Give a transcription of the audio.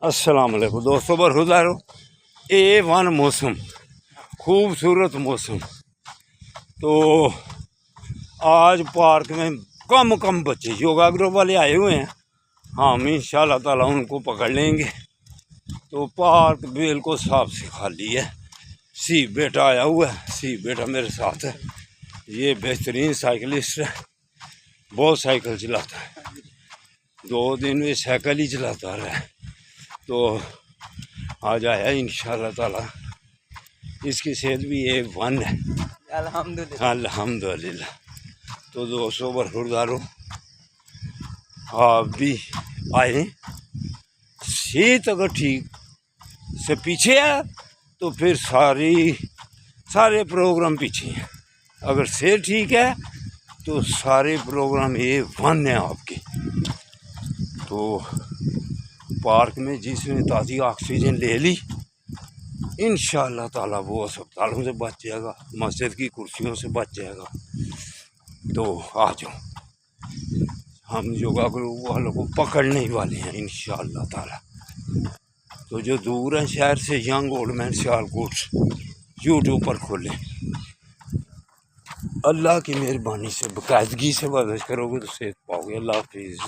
السلام علیکم دوستوں، برخودارو A1 موسم، خوبصورت موسم. تو آج پارک میں کم بچے یوگا گروپ والے آئے ہوئے ہیں. ہم انشاءاللہ تعالیٰ ان کو پکڑ لیں گے. تو پارک بالکل صاف سے خالی ہے. سی بیٹا آیا ہوا ہے، سی بیٹا میرے ساتھ ہے. یہ بہترین سائیکلسٹ ہے، بہت سائیکل چلاتا ہے. 2 دن میں سائیکل ہی چلاتا رہا ہے. تو آج آیا انشاءاللہ تعالیٰ. اس کی صحت بھی A1 ہے الحمدللہ. تو دوستوں برخوردارو، آپ بھی آئیں. صحت اگر ٹھیک سے پیچھے ہے تو پھر سارے پروگرام پیچھے ہیں. اگر صحت ٹھیک ہے تو سارے پروگرام A1 ہیں آپ کے. تو پارک میں جس نے تازی آکسیجن لے لی انشاءاللہ تعالیٰ وہ اسپتالوں سے بچ جائے گا، مسجد کی کرسیوں سے بچ جائے گا. تو آ جاؤ، ہم یوگا گروپ والوں کو پکڑنے ہی والے ہیں انشاءاللہ تعالیٰ. تو جو دور ہیں شہر سے، young old man Sialkot YouTube پر کھولیں. اللہ کی مہربانی سے باقاعدگی سے ورزش کرو گے تو صحت پاؤ گے. اللہ حافظ.